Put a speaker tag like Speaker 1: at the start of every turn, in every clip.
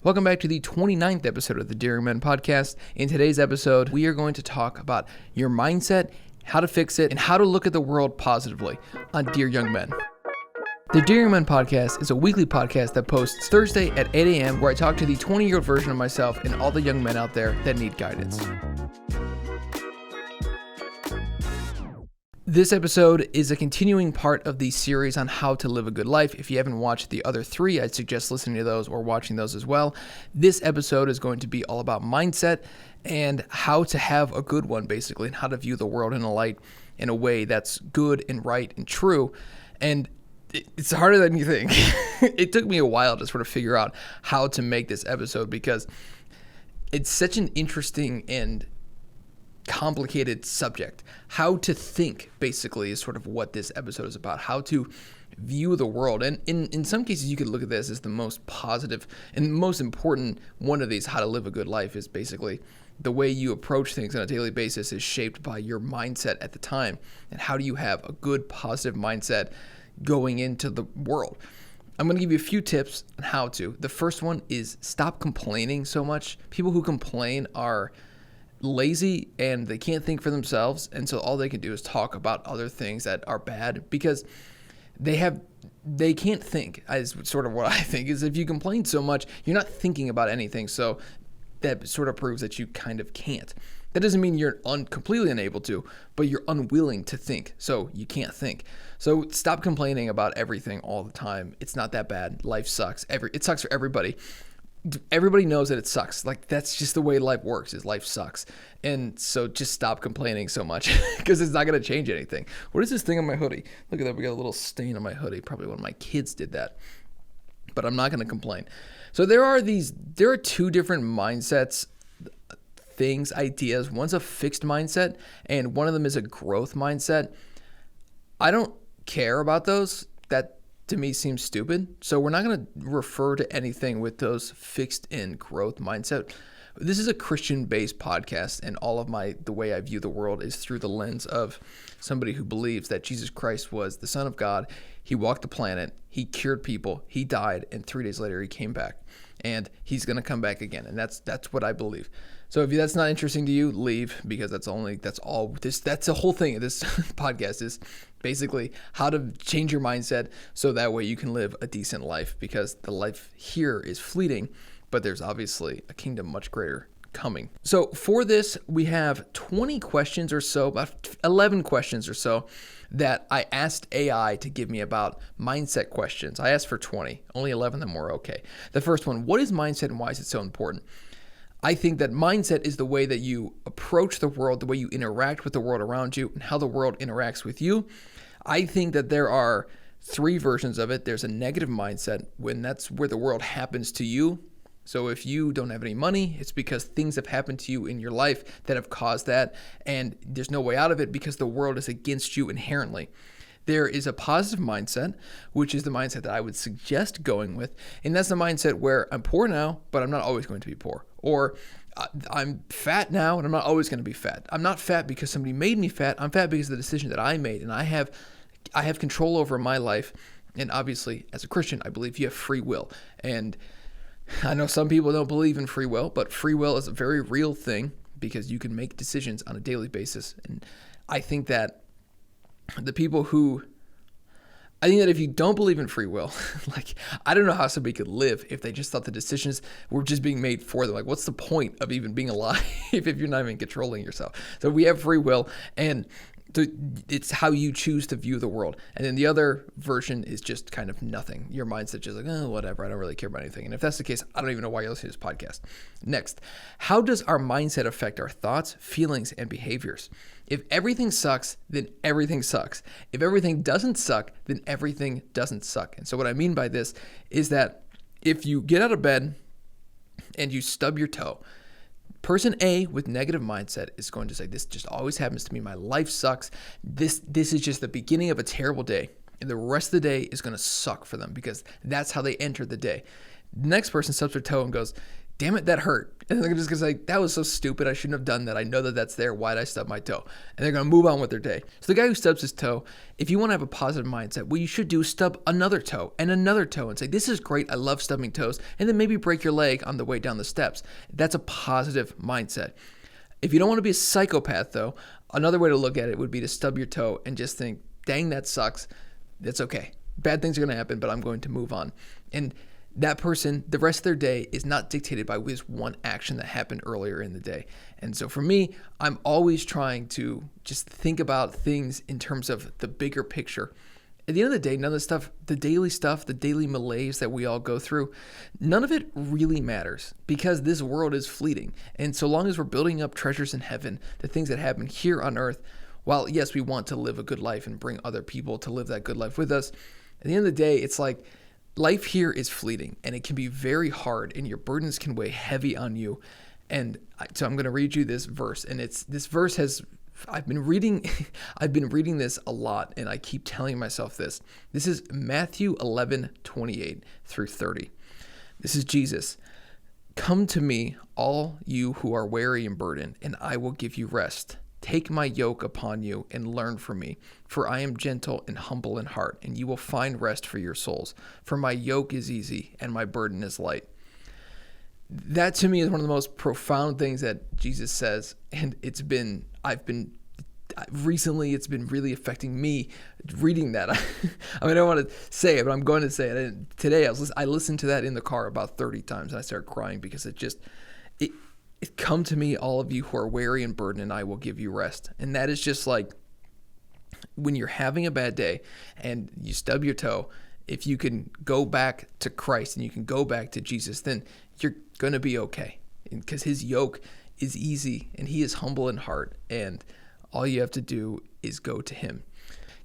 Speaker 1: Welcome back to the 29th episode of the Dear Young Men podcast. In today's episode, we are going to talk about your mindset, how to fix it, and how to look at the world positively on Dear Young Men. The Dear Young Men podcast is a weekly podcast that posts Thursday at 8 a.m. where I talk to the 20-year-old version of myself and all the young men out there that need guidance. This episode is a continuing part of the series on how to live a good life. If you haven't watched the other three, I'd suggest listening to those or watching those as well. This episode is going to be all about mindset and how to have a good one, basically, and how to view the world in a way that's good and right and true. And it's harder than you think. It took me a while to sort of figure out how to make this episode because it's such an interesting and complicated subject. How to think, basically, is sort of what this episode is about. How to view the world. And in some cases, you could look at this as the most positive and most important one of these, how to live a good life, is basically the way you approach things on a daily basis is shaped by your mindset at the time. And how do you have a good, positive mindset going into the world? I'm going to give you a few tips on how to. The first one is stop complaining so much. People who complain are lazy and they can't think for themselves, and so all they can do is talk about other things that are bad because they can't think, is sort of what I think. Is if you complain so much, you're not thinking about anything, so that sort of proves that you kind of can't. That doesn't mean you're completely unable to, but you're unwilling to think, so you can't think. So stop complaining about everything all the time. It's not that bad. Life sucks. It sucks for everybody. Everybody knows that it sucks. Like, that's just the way life works, is life sucks. And so just stop complaining so much because it's not going to change anything. What is this thing on my hoodie? Look at that. We got a little stain on my hoodie. Probably one of my kids did that. But I'm not going to complain. So there are two different mindsets, things, ideas. One's a fixed mindset and one of them is a growth mindset. I don't care about those. That to me seems stupid. So we're not going to refer to anything with those fixed and growth mindset. This is a Christian-based podcast, and all of the way I view the world is through the lens of somebody who believes that Jesus Christ was the Son of God. He walked the planet, he cured people, he died, and 3 days later he came back. And he's going to come back again, and that's what I believe. So if that's not interesting to you, leave, because that's the whole thing of this podcast is basically how to change your mindset so that way you can live a decent life, because the life here is fleeting, but there's obviously a kingdom much greater coming. So for this, we have 20 questions or so, about 11 questions or so that I asked AI to give me about mindset questions. I asked for 20, only 11 of them were okay. The first one, what is mindset and why is it so important? I think that mindset is the way that you approach the world, the way you interact with the world around you, and how the world interacts with you. I think that there are three versions of it. There's a negative mindset, when that's where the world happens to you. So if you don't have any money, it's because things have happened to you in your life that have caused that, and there's no way out of it because the world is against you inherently. There is a positive mindset, which is the mindset that I would suggest going with, and that's the mindset where I'm poor now, but I'm not always going to be poor. Or I'm fat now, and I'm not always going to be fat. I'm not fat because somebody made me fat. I'm fat because of the decision that I made, and I have control over my life. And obviously, as a Christian, I believe you have free will. And I know some people don't believe in free will, but free will is a very real thing because you can make decisions on a daily basis. And I think that if you don't believe in free will, like, I don't know how somebody could live if they just thought the decisions were just being made for them. Like, what's the point of even being alive if you're not even controlling yourself? So we have free will, and it's how you choose to view the world. And then the other version is just kind of nothing. Your mindset just like, oh, whatever, I don't really care about anything. And if that's the case, I don't even know why you're listening to this podcast. Next, how does our mindset affect our thoughts, feelings, and behaviors? If everything sucks, then everything sucks. If everything doesn't suck, then everything doesn't suck. And so what I mean by this is that if you get out of bed and you stub your toe, person A with negative mindset is going to say, this just always happens to me. My life sucks. This is just the beginning of a terrible day. And the rest of the day is going to suck for them because that's how they enter the day. The next person stubs their toe and goes, damn it, that hurt. And they're just going to say, that was so stupid. I shouldn't have done that. I know that that's there. Why'd I stub my toe? And they're going to move on with their day. So the guy who stubs his toe, if you want to have a positive mindset, what you should do is stub another toe and say, this is great. I love stubbing toes. And then maybe break your leg on the way down the steps. That's a positive mindset. If you don't want to be a psychopath, though, another way to look at it would be to stub your toe and just think, dang, that sucks. That's okay. Bad things are going to happen, but I'm going to move on. And that person, the rest of their day is not dictated by this one action that happened earlier in the day. And so for me, I'm always trying to just think about things in terms of the bigger picture. At the end of the day, none of the stuff, the daily malaise that we all go through, none of it really matters because this world is fleeting. And so long as we're building up treasures in heaven, the things that happen here on earth, while yes, we want to live a good life and bring other people to live that good life with us, at the end of the day, it's like life here is fleeting and it can be very hard and your burdens can weigh heavy on you. And so I'm going to read you this verse, and this verse I've been reading this a lot, and I keep telling myself this. This is Matthew 11:28 through 30. This is Jesus. Come to me, all you who are weary and burdened, and I will give you rest. Take my yoke upon you and learn from me, for I am gentle and humble in heart, and you will find rest for your souls. For my yoke is easy and my burden is light. That to me is one of the most profound things that Jesus says, and recently it's been really affecting me reading that. I mean, I don't want to say it, but I'm going to say it. And today I listened to that in the car about 30 times, and I started crying because it come to me, all of you who are weary and burdened, and I will give you rest. And that is just like when you're having a bad day and you stub your toe, if you can go back to Christ and you can go back to Jesus, then you're going to be okay, because his yoke is easy and he is humble in heart, and all you have to do is go to him.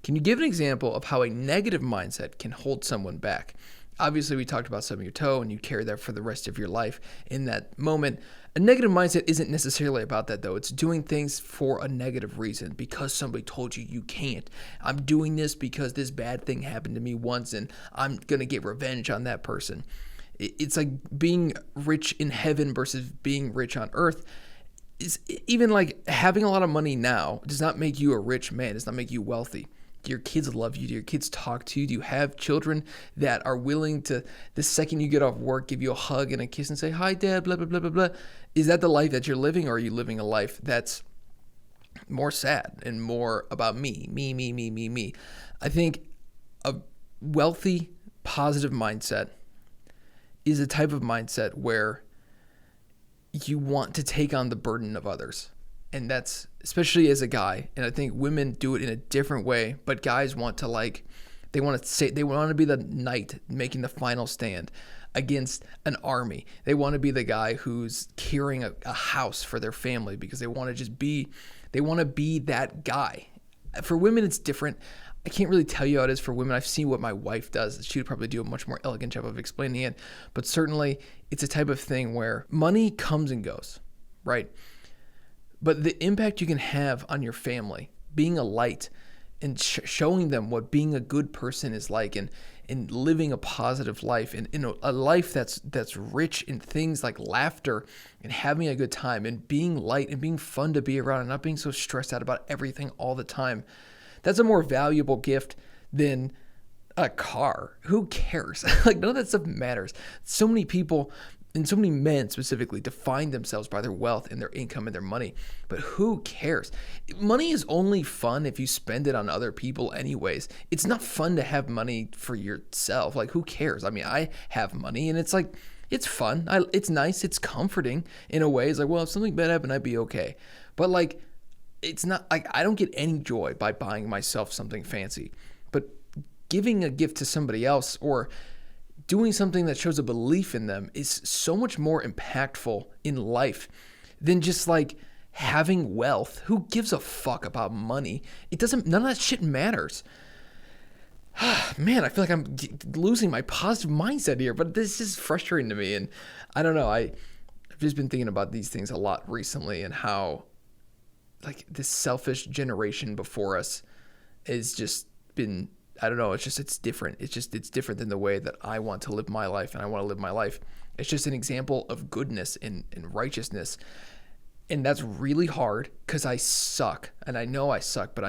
Speaker 1: Can you give an example of how a negative mindset can hold someone back? Obviously, we talked about stubbing your toe and you carry that for the rest of your life in that moment. A negative mindset isn't necessarily about that, though. It's doing things for a negative reason because somebody told you you can't. I'm doing this because this bad thing happened to me once and I'm going to get revenge on that person. It's like being rich in heaven versus being rich on earth. Is even like having a lot of money now does not make you a rich man, does not make you wealthy. Your kids love you. Do your kids talk to you? Do you have children that are willing to, the second you get off work, give you a hug and a kiss and say, hi, Dad, blah, blah, blah, blah, blah? Is that the life that you're living, or are you living a life that's more sad and more about me? I think a wealthy, positive mindset is a type of mindset where you want to take on the burden of others. And that's especially as a guy. And I think women do it in a different way, but guys want to they want to be the knight making the final stand against an army. They want to be the guy who's carrying a house for their family because they want to be that guy. For women, it's different. I can't really tell you how it is for women. I've seen what my wife does. She would probably do a much more elegant job of explaining it. But certainly it's a type of thing where money comes and goes, right? But the impact you can have on your family, being a light and showing them what being a good person is like, and living a positive life, and a life that's rich in things like laughter and having a good time and being light and being fun to be around and not being so stressed out about everything all the time. That's a more valuable gift than a car. Who cares? None of that stuff matters. So many people, and so many men specifically, define themselves by their wealth and their income and their money. But who cares? Money is only fun if you spend it on other people anyways. It's not fun to have money for yourself. Who cares? I mean, I have money and it's it's fun. It's nice. It's comforting in a way. It's well, if something bad happened, I'd be okay. But it's not I don't get any joy by buying myself something fancy. But giving a gift to somebody else or doing something that shows a belief in them is so much more impactful in life than just having wealth. Who gives a fuck about money? None of that shit matters. Man, I feel like I'm losing my positive mindset here, but this is frustrating to me. And I don't know. I've just been thinking about these things a lot recently, and how this selfish generation before us has just been, I don't know, it's different. It's different than the way that I want to live my life, and I want to live my life It's just an example of goodness and righteousness. And that's really hard because I suck. And I know I suck, but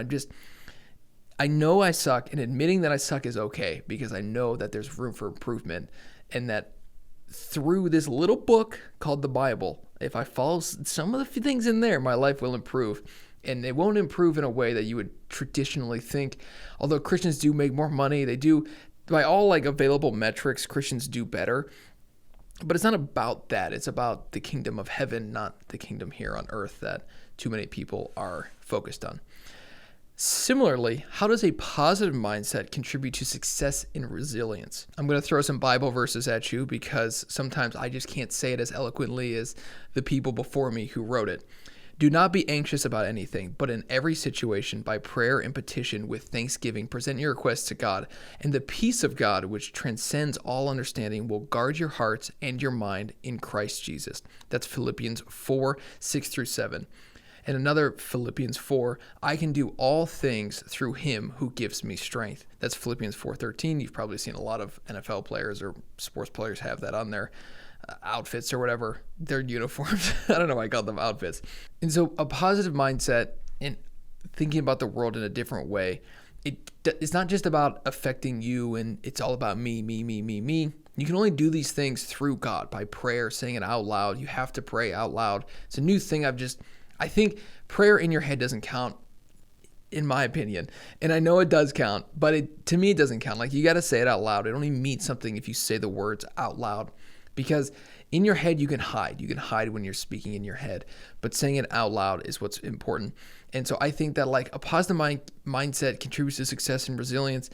Speaker 1: I know I suck, and admitting that I suck is okay because I know that there's room for improvement, and that through this little book called the Bible, if I follow some of the things in there, my life will improve. And it won't improve in a way that you would traditionally think. Although Christians do make more money, they do, by all like available metrics, Christians do better. But it's not about that. It's about the kingdom of heaven, not the kingdom here on earth that too many people are focused on. Similarly, how does a positive mindset contribute to success and resilience? I'm going to throw some Bible verses at you because sometimes I just can't say it as eloquently as the people before me who wrote it. Do not be anxious about anything, but in every situation, by prayer and petition with thanksgiving, present your requests to God, and the peace of God, which transcends all understanding, will guard your hearts and your mind in Christ Jesus. That's Philippians 4, 6 through 7. And another Philippians 4, I can do all things through him who gives me strength. That's Philippians 4:13. You've probably seen a lot of NFL players or sports players have that on their outfits or whatever, their uniforms. I don't know why I call them outfits. And so a positive mindset and thinking about the world in a different way, it's not just about affecting you and it's all about me. You can only do these things through God, by prayer, saying it out loud. You have to pray out loud. It's a new thing I think prayer in your head doesn't count, in my opinion. And I know it does count, but to me it doesn't count. Like, you got to say it out loud. It only means something if you say the words out loud, because in your head you can hide. You can hide when you're speaking in your head, but saying it out loud is what's important. And so I think that like a positive mindset contributes to success and resilience.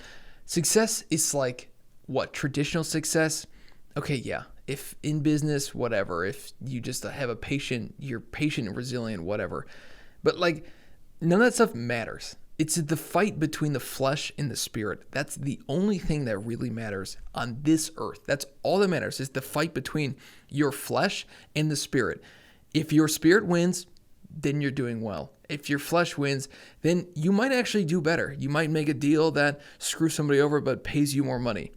Speaker 1: Success is like what? Traditional success? Okay, yeah. If in business, whatever, if you just have you're patient and resilient, whatever. But like, none of that stuff matters. It's the fight between the flesh and the spirit. That's the only thing that really matters on this earth. That's all that matters, is the fight between your flesh and the spirit. If your spirit wins, then you're doing well. If your flesh wins, then you might actually do better. You might make a deal that screws somebody over but pays you more money.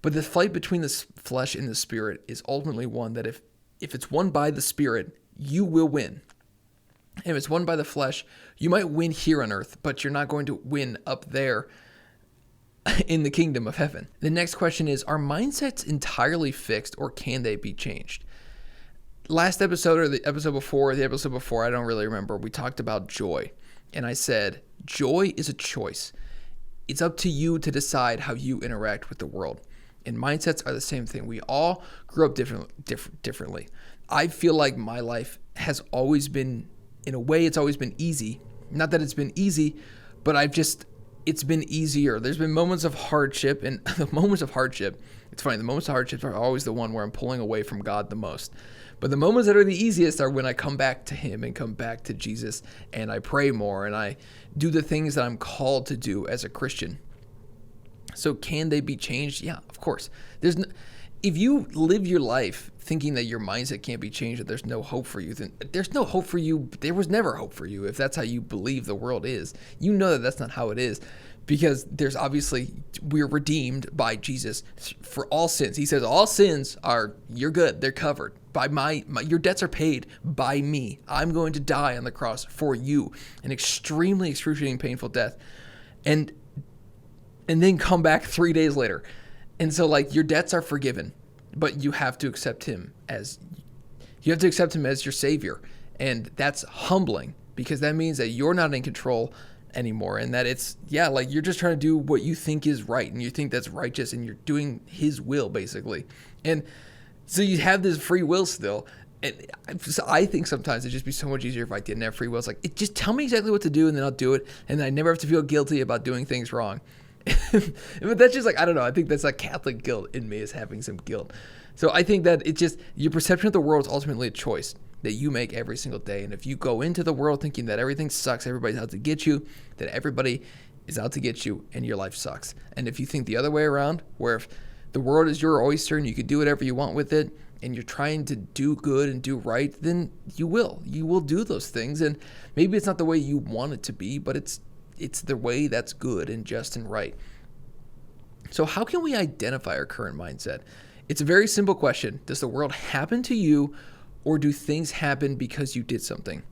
Speaker 1: But the fight between the flesh and the spirit is ultimately one that if it's won by the spirit, you will win. If it's won by the flesh, you might win here on earth, but you're not going to win up there in the kingdom of heaven. The next question is, are mindsets entirely fixed or can they be changed? Last episode or the episode before, I don't really remember, we talked about joy. And I said, joy is a choice. It's up to you to decide how you interact with the world. And mindsets are the same thing. We all grew up differently. I feel like my life has always been, in a way, it's always been easy. Not that it's been easy, but it's been easier. There's been moments of hardship, and the moments of hardship, it's funny, the moments of hardship are always the one where I'm pulling away from God the most. But the moments that are the easiest are when I come back to him and come back to Jesus, and I pray more and I do the things that I'm called to do as a Christian. So can they be changed? Yeah, of course. If you live your life thinking that your mindset can't be changed, that there's no hope for you, then there's no hope for you. There was never hope for you if that's how you believe the world is. You know that that's not how it is, because there's obviously, we're redeemed by Jesus for all sins. He says all sins you're good. They're covered by your debts are paid by me. I'm going to die on the cross for you, an extremely excruciating, painful death. And then come back 3 days later. And so like your debts are forgiven, but you have to accept him as your savior. And that's humbling, because that means that you're not in control anymore, and that like you're just trying to do what you think is right and you think that's righteous, and you're doing his will basically. And so you have this free will still. And I think sometimes it'd just be so much easier if I didn't have free will. It's like, just tell me exactly what to do and then I'll do it. And I never have to feel guilty about doing things wrong. But that's just like, I don't know. I think that's like Catholic guilt in me, is having some guilt. So I think that it's just, your perception of the world is ultimately a choice that you make every single day. And if you go into the world thinking that everything sucks, everybody's out to get you, that everybody is out to get you and your life sucks. And if you think the other way around, where if the world is your oyster and you can do whatever you want with it, and you're trying to do good and do right, then you will do those things. And maybe it's not the way you want it to be, but it's the way that's good and just and right. So how can we identify our current mindset? It's a very simple question. Does the world happen to you, or do things happen because you did something?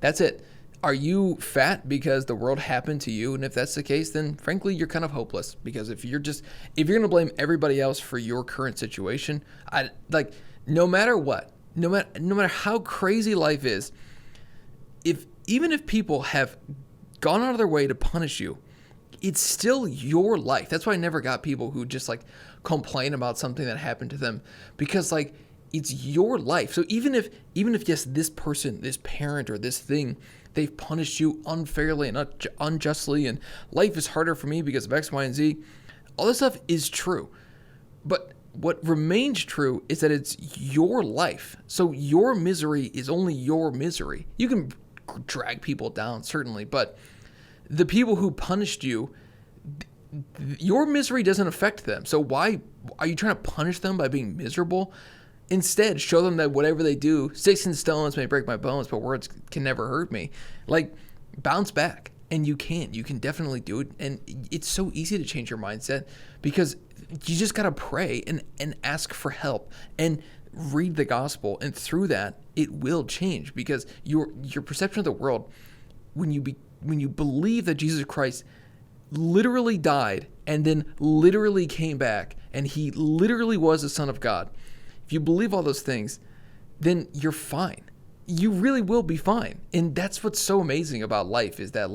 Speaker 1: That's it. Are you fat because the world happened to you? And if that's the case, then frankly, you're kind of hopeless, because if you're going to blame everybody else for your current situation, no matter what, no matter how crazy life is, even if people have gone out of their way to punish you, it's still your life. That's why I never got people who just complain about something that happened to them, because it's your life. So even if yes, this person, this parent, or this thing, they've punished you unfairly and unjustly, and life is harder for me because of X, Y, and Z, all this stuff is true. But what remains true is that it's your life. So your misery is only your misery. You can drag people down, certainly, but the people who punished you, your misery doesn't affect them. So why are you trying to punish them by being miserable? Instead, show them that whatever they do, sticks and stones may break my bones, but words can never hurt me. Bounce back. And you can definitely do it. And it's so easy to change your mindset, because you just got to pray and ask for help and read the gospel. And through that, it will change, because your perception of the world, when you believe that Jesus Christ literally died and then literally came back and he literally was the Son of God, if you believe all those things, then you're fine. You really will be fine. And that's what's so amazing about life, is that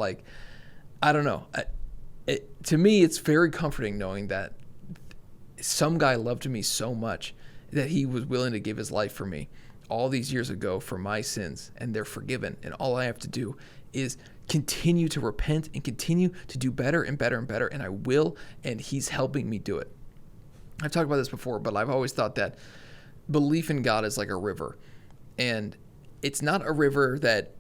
Speaker 1: I don't know. To me, it's very comforting knowing that some guy loved me so much that he was willing to give his life for me all these years ago for my sins, and they're forgiven. And all I have to do is continue to repent and continue to do better and better and better. And I will, and he's helping me do it. I've talked about this before, but I've always thought that belief in God is like a river. And it's not a river that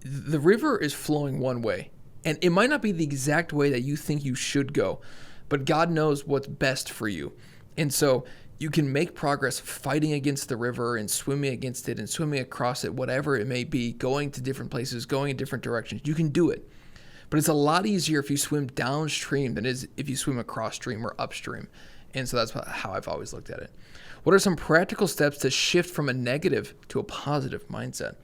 Speaker 1: the river is flowing one way. And it might not be the exact way that you think you should go, but God knows what's best for you. And so you can make progress fighting against the river and swimming against it and swimming across it, whatever it may be, going to different places, going in different directions. You can do it. But it's a lot easier if you swim downstream than it is if you swim across stream or upstream. And so that's how I've always looked at it. What are some practical steps to shift from a negative to a positive mindset?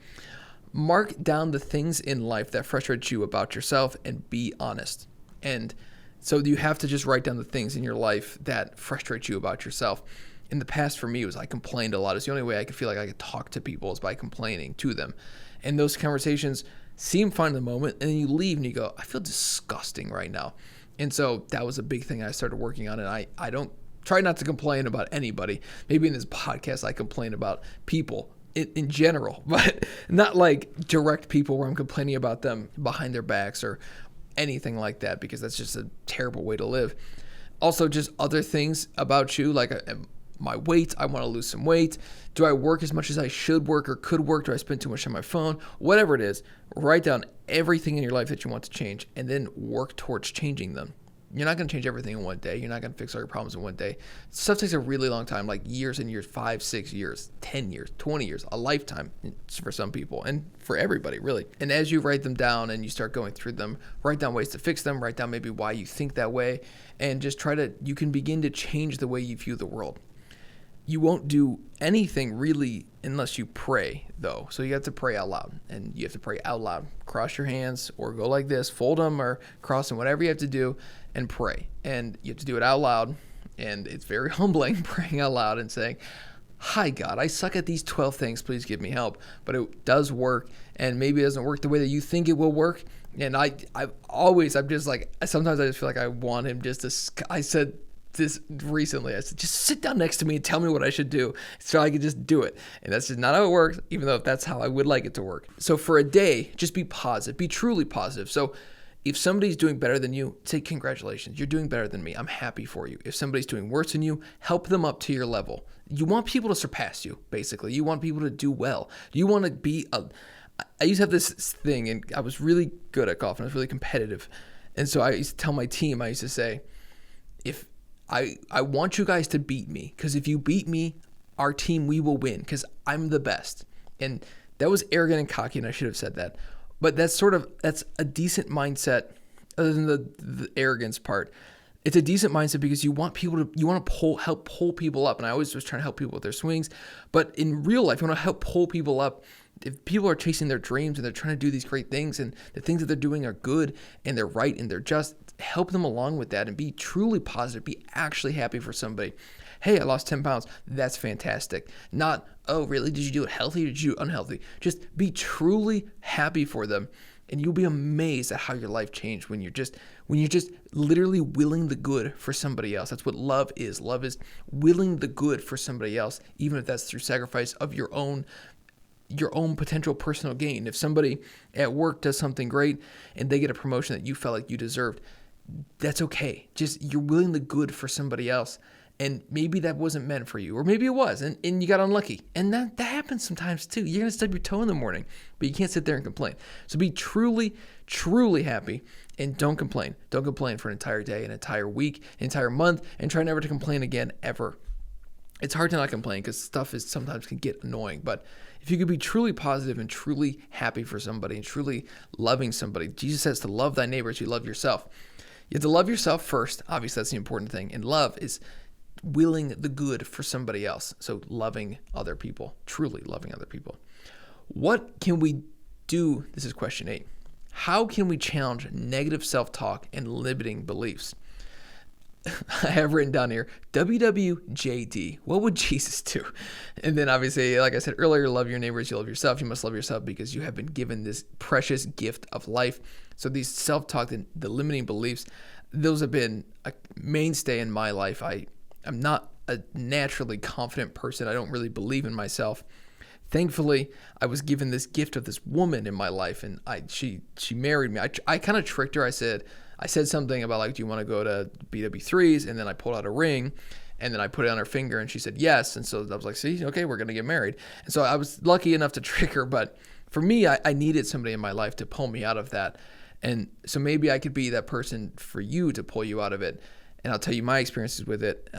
Speaker 1: Mark down the things in life that frustrate you about yourself and be honest. And so you have to just write down the things in your life that frustrate you about yourself. In the past, for me, it was I complained a lot. It's the only way I could feel like I could talk to people is by complaining to them. And those conversations seem fine in the moment, and then you leave and you go, I feel disgusting right now. And so that was a big thing I started working on, and I don't try not to complain about anybody. Maybe in this podcast I complain about people in general, but not direct people where I'm complaining about them behind their backs or anything like that, because that's just a terrible way to live. Also, just other things about you, my weight. I want to lose some weight. Do I work as much as I should work or could work? Do I spend too much on my phone? Whatever it is, write down everything in your life that you want to change and then work towards changing them. You're not going to change everything in one day. You're not going to fix all your problems in one day. Stuff takes a really long time, like years and years, 5, 6 years, 10 years, 20 years, a lifetime for some people and for everybody, really. And as you write them down and you start going through them, write down ways to fix them, write down maybe why you think that way, and just you can begin to change the way you view the world. You won't do anything really unless you pray, though. So you have to pray out loud, and you have to pray out loud. Cross your hands or go like this, fold them or cross them, whatever you have to do, and pray. And you have to do it out loud, and it's very humbling praying out loud and saying, hi, God, I suck at these 12 things. Please give me help. But it does work, and maybe it doesn't work the way that you think it will work. And I'm just sometimes I just feel like I want him just to, I said this recently, I said, just sit down next to me and tell me what I should do so I can just do it. And that's just not how it works, even though that's how I would like it to work. So for a day, just be positive, be truly positive. So if somebody's doing better than you, say congratulations, you're doing better than me. I'm happy for you. If somebody's doing worse than you, help them up to your level. You want people to surpass you, basically. You want people to do well. You want to be I used to have this thing, and I was really good at golf, and I was really competitive. And so I used to tell my team, I used to say, if I want you guys to beat me, because if you beat me, our team, we will win, because I'm the best. And that was arrogant and cocky, and I should have said that. But that's a decent mindset, other than the arrogance part. It's a decent mindset because you want to help pull people up. And I always was trying to help people with their swings. But in real life, you want to help pull people up. If people are chasing their dreams and they're trying to do these great things and the things that they're doing are good and they're right and they're just, help them along with that and be truly positive, be actually happy for somebody. Hey, I lost 10 pounds. That's fantastic. Not, oh, really? Did you do it healthy or did you do it unhealthy? Just be truly happy for them. And you'll be amazed at how your life changed when you're just literally willing the good for somebody else. That's what love is. Love is willing the good for somebody else, even if that's through sacrifice of your own potential personal gain. If somebody at work does something great and they get a promotion that you felt like you deserved, that's okay. Just you're willing the good for somebody else. And maybe that wasn't meant for you, or maybe it was, and you got unlucky. And that happens sometimes too. You're going to stub your toe in the morning, but you can't sit there and complain. So be truly, truly happy and don't complain. Don't complain for an entire day, an entire week, an entire month, and try never to complain again ever. It's hard to not complain because stuff sometimes can get annoying, but if you could be truly positive and truly happy for somebody and truly loving somebody, Jesus says to love thy neighbor as you love yourself. You have to love yourself first. Obviously, that's the important thing. And love is willing the good for somebody else. So loving other people, truly loving other people. What can we do? This is question 8. How can we challenge negative self-talk and limiting beliefs? I have written down here, WWJD. What would Jesus do? And then obviously, like I said earlier, love your neighbors, you love yourself. You must love yourself because you have been given this precious gift of life. So these self-talk and the limiting beliefs, those have been a mainstay in my life. I'm not a naturally confident person. I don't really believe in myself. Thankfully, I was given this gift of this woman in my life, and she married me. I kind of tricked her. I said something about like, do you want to go to BW3s? And then I pulled out a ring, and then I put it on her finger, and she said yes. And so I was like, see, okay, we're gonna get married. And so I was lucky enough to trick her. But for me, I needed somebody in my life to pull me out of that. And so maybe I could be that person for you to pull you out of it. And I'll tell you my experiences with it.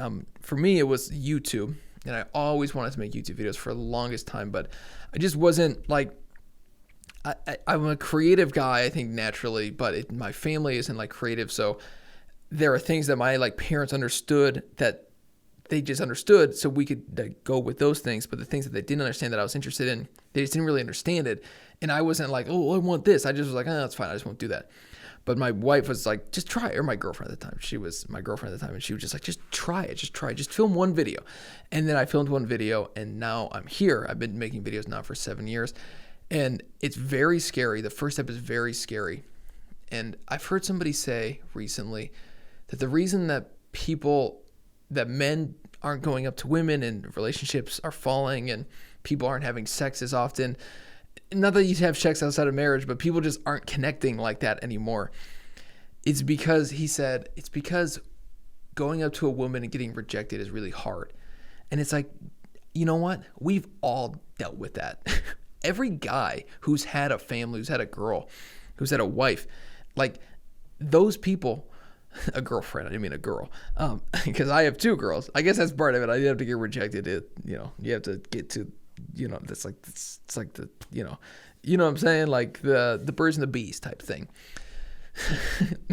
Speaker 1: For me, it was YouTube. And I always wanted to make YouTube videos for the longest time, but I just wasn't like, I'm a creative guy, I think naturally, but my family isn't like creative. So there are things that my like parents understood that they just understood. So we could go with those things, but the things that they didn't understand that I was interested in, they just didn't really understand it. And I wasn't like, oh, I want this. I just was like, oh, that's fine. I just won't do that. But my wife was like, just try it. Or my girlfriend at the time. She was my girlfriend at the time. And she was just like, just try it. Just try it. Just film one video. And then I filmed one video. And now I'm here. I've been making videos now for 7 years. And it's very scary. The first step is very scary. And I've heard somebody say recently that the reason that men aren't going up to women and relationships are falling and people aren't having sex as often, not that you have sex outside of marriage, but people just aren't connecting like that anymore. It's because, he said, it's because going up to a woman and getting rejected is really hard. And it's like, you know what? We've all dealt with that. Every guy who's had a family, who's had a girl, who's had a wife, like those people, a girlfriend, I didn't mean a girl, because I have 2 girls. I guess that's part of it. I did have to get rejected. You have to get to, that's like, it's like the, you know what I'm saying? Like the birds and the bees type thing.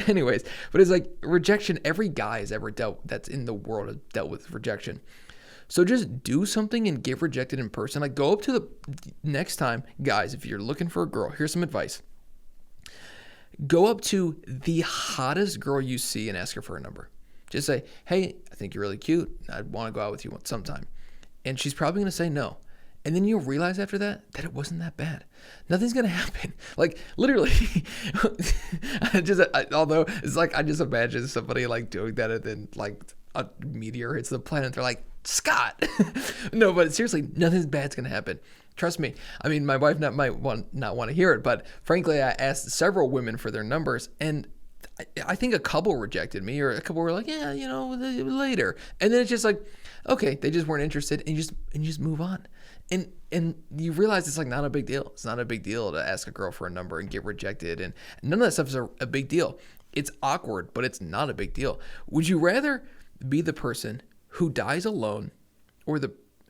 Speaker 1: Anyways, but it's like rejection. Every guy has ever that's in the world has dealt with rejection. So just do something and get rejected in person. Like go up to the next time, guys, if you're looking for a girl, here's some advice. Go up to the hottest girl you see and ask her for a number. Just say, hey, I think you're really cute. I'd want to go out with you sometime. And she's probably going to say no. And then you'll realize after that it wasn't that bad. Nothing's going to happen. Like literally, although it's like, I just imagine somebody like doing that and then like a meteor hits the planet. They're like, Scott. No, but seriously, nothing bad's going to happen. Trust me. I mean, my wife might not want to hear it, but frankly, I asked several women for their numbers, and I think a couple rejected me, or a couple were like, yeah, later. And then it's just like, okay, they just weren't interested, and you just move on. And you realize it's like not a big deal. It's not a big deal to ask a girl for a number and get rejected, and none of that stuff is a big deal. It's awkward, but it's not a big deal. Would you rather be the person who dies alone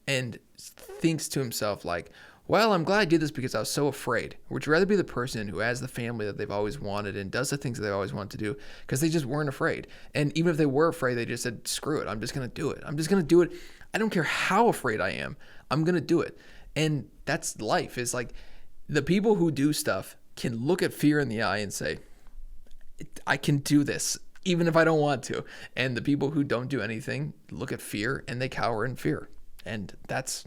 Speaker 1: and thinks to himself like, Well, I'm glad I did this because I was so afraid. Would you rather be the person who has the family that they've always wanted and does the things that they always want to do because they just weren't afraid? And even if they were afraid, they just said, screw it, I'm just going to do it. I'm just going to do it. I don't care how afraid I am. I'm going to do it. And that's life. Is like the people who do stuff can look at fear in the eye and say, I can do this even if I don't want to. And the people who don't do anything look at fear and they cower in fear. And that's,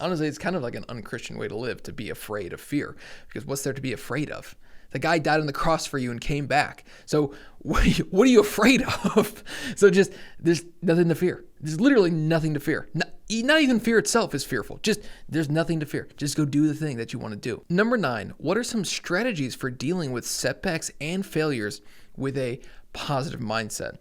Speaker 1: honestly, it's kind of like an unchristian way to live, to be afraid of fear, because what's there to be afraid of? The guy died on the cross for you and came back. So what are you afraid of? So just, there's nothing to fear. There's literally nothing to fear. Not even fear itself is fearful. Just, there's nothing to fear. Just go do the thing that you want to do. Number 9, what are some strategies for dealing with setbacks and failures with a positive mindset?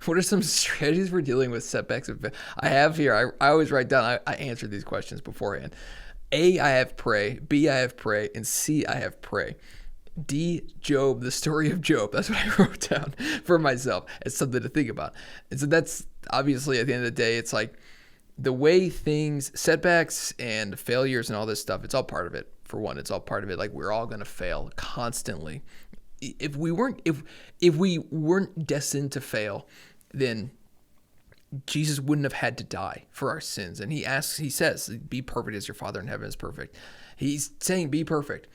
Speaker 1: What are some strategies for dealing with setbacks? I have here, I always write down, I answered these questions beforehand. A, I have pray. B, I have pray. And C, I have pray. D, Job, the story of Job. That's what I wrote down for myself as something to think about. And so that's obviously, at the end of the day, it's like the way things, setbacks and failures and all this stuff, it's all part of it. For one, it's all part of it. Like, we're all going to fail constantly. If we weren't destined to fail, then Jesus wouldn't have had to die for our sins. And he says, be perfect as your Father in heaven is perfect. He's saying be perfect.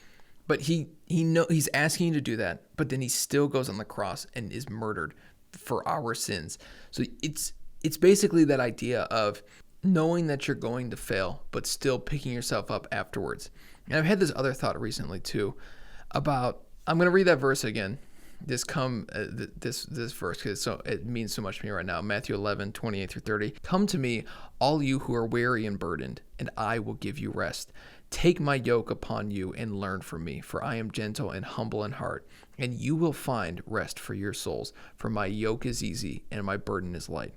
Speaker 1: But he's asking you to do that, but then he still goes on the cross and is murdered for our sins. So it's basically that idea of knowing that you're going to fail, but still picking yourself up afterwards. And I've had this other thought recently too about, I'm going to read that verse again. This verse, because it means so much to me right now. Matthew 11:28-30. Come to me, all you who are weary and burdened, and I will give you rest. Take my yoke upon you and learn from me, for I am gentle and humble in heart, and you will find rest for your souls. For my yoke is easy and my burden is light.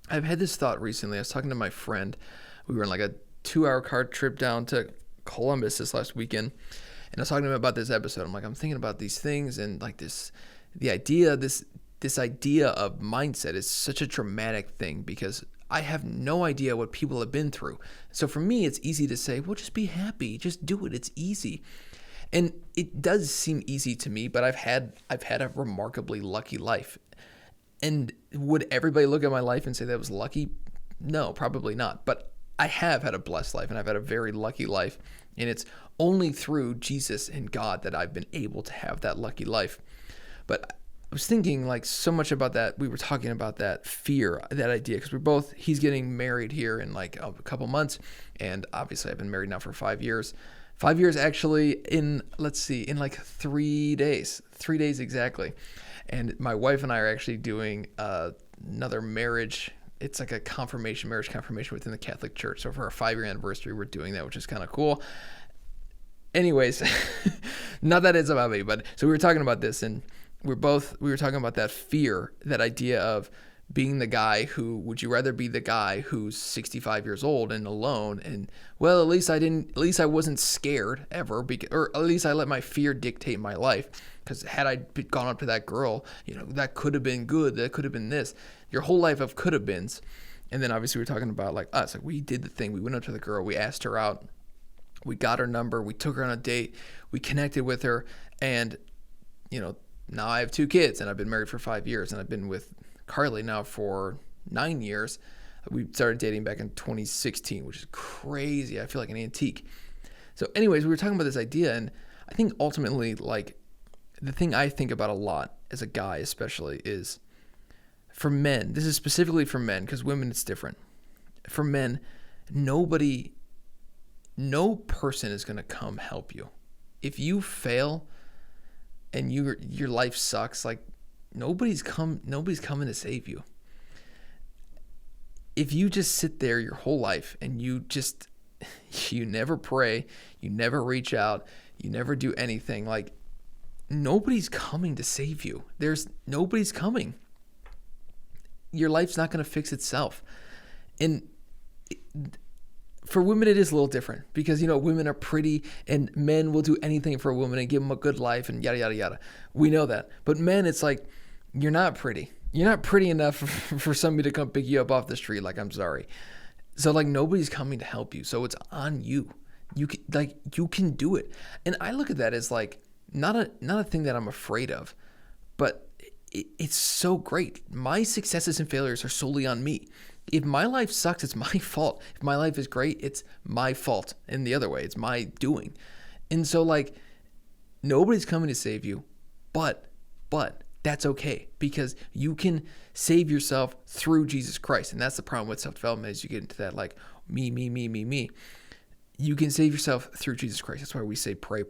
Speaker 1: I've had this thought recently. I was talking to my friend. We were on like a 2-hour car trip down to Columbus this last weekend. And I was talking to him about this episode. I'm like, I'm thinking about these things, and like this idea of mindset is such a dramatic thing, because I have no idea what people have been through. So for me, it's easy to say, well, just be happy, just do it. It's easy. And it does seem easy to me, but I've had a remarkably lucky life. And would everybody look at my life and say that was lucky? No, probably not. But I have had a blessed life, and I've had a very lucky life. And it's only through Jesus and God that I've been able to have that lucky life. But I was thinking like so much about that. We were talking about that fear, that idea, because he's getting married here in like a couple months. And obviously I've been married now for 5 years. 5 years actually in like 3 days, 3 days exactly. And my wife and I are actually doing another marriage. It's like a marriage confirmation within the Catholic Church. So for our 5-year anniversary, we're doing that, which is kind of cool. Anyways, not that it's about me, but so we were talking about this, and we were talking about that fear, that idea of being the guy who, would you rather be the guy who's 65 years old and alone, and well, at least I wasn't scared ever, or at least I let my fear dictate my life. Because had I gone up to that girl, that could have been good, that could have been this. Your whole life of could have beens. And then obviously we're talking about like us, like we did the thing. We went up to the girl, we asked her out, we got her number, we took her on a date, we connected with her, and now I have 2 kids, and I've been married for 5 years, and I've been with Carly now for 9 years. We started dating back in 2016, which is crazy. I feel like an antique. So anyways, we were talking about this idea, and I think ultimately, like, the thing I think about a lot as a guy especially is, for men, this is specifically for men, because women it's different. For men, no person is going to come help you. If you fail and your life sucks, like nobody's coming to save you. If you just sit there your whole life and you never pray, you never reach out, you never do anything, like nobody's coming to save you. Nobody's coming. Your life's not going to fix itself. And for women, it is a little different, because, women are pretty and men will do anything for a woman and give them a good life and yada, yada, yada. We know that. But men, it's like, you're not pretty. You're not pretty enough for somebody to come pick you up off the street. Like, I'm sorry. So like nobody's coming to help you. So it's on you. You can do it. And I look at that as like not a thing that I'm afraid of, but it's so great. My successes and failures are solely on me. If my life sucks, it's my fault. If my life is great, it's my fault. And the other way, it's my doing. And so like nobody's coming to save you, but that's okay because you can save yourself through Jesus Christ. And that's the problem with self-development is you get into that like me. You can save yourself through Jesus Christ. That's why we say pray.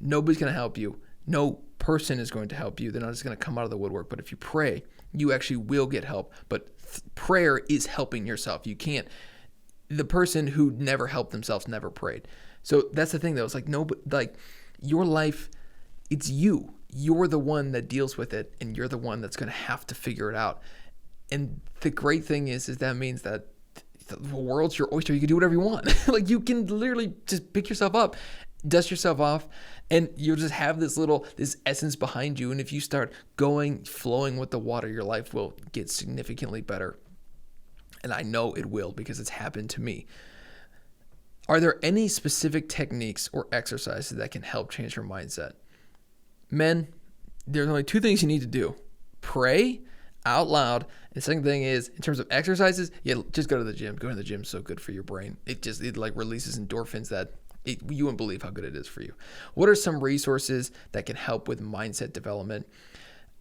Speaker 1: Nobody's going to help you. No person is going to help you. They're not just going to come out of the woodwork. But if you pray, you actually will get help. But prayer is helping yourself. You can't. The person who never helped themselves never prayed. So that's the thing, though. It's like your life, it's you. You're the one that deals with it, and you're the one that's going to have to figure it out. And the great thing is that means that the world's your oyster. You can do whatever you want. Like you can literally just pick yourself up, dust yourself off, and you'll just have this essence behind you. And if you start flowing with the water, your life will get significantly better. And I know it will because it's happened to me. Are there any specific techniques or exercises that can help change your mindset? Men, there's only two things you need to do. Pray out loud. And the second thing is, in terms of exercises, just go to the gym. Going to the gym is so good for your brain. It like releases endorphins that you wouldn't believe how good it is for you. What are some resources that can help with mindset development?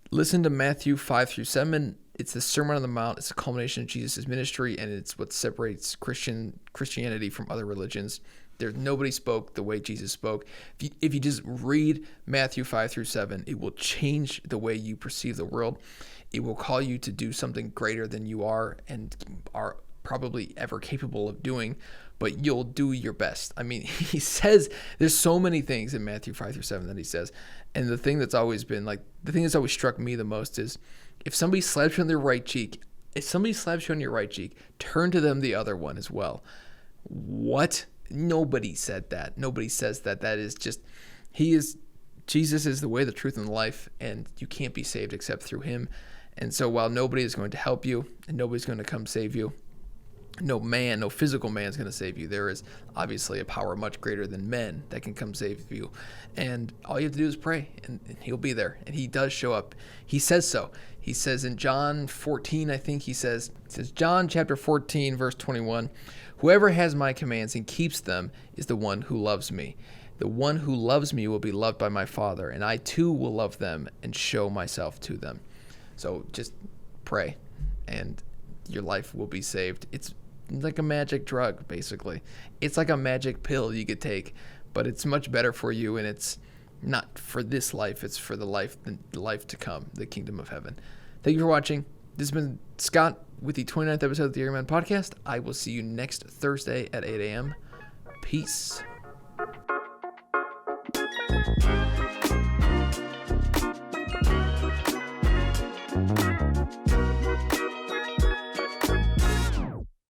Speaker 1: Listen to Matthew 5-7. It's the Sermon on the Mount. It's a culmination of Jesus' ministry, and it's what separates Christianity from other religions. Nobody spoke the way Jesus spoke. If you just read Matthew 5-7, it will change the way you perceive the world. It will call you to do something greater than you are and are probably ever capable of doing, but you'll do your best. I mean, he says there's so many things in Matthew 5-7 that he says. And the thing that's always struck me the most is if somebody slaps you on their right cheek, turn to them the other one as well. What? Nobody said that. Nobody says that. That is just, Jesus is the way, the truth, and the life, and you can't be saved except through him. And so while nobody is going to help you and nobody's going to come save you, no physical man is going to save you. There is obviously a power much greater than men that can come save you. And all you have to do is pray, and he'll be there. And he does show up. He says so. He says in John 14, I think he says John chapter 14, verse 21, whoever has my commands and keeps them is the one who loves me. The one who loves me will be loved by my Father, and I too will love them and show myself to them. So just pray, and your life will be saved. It's like a magic drug, basically. It's like a magic pill you could take, but it's much better for you, and it's not for this life. It's for the life to come, the kingdom of heaven. Thank you for watching. This has been Scott with the 29th episode of the Iron Man Podcast. I will see you next Thursday at 8 a.m. Peace.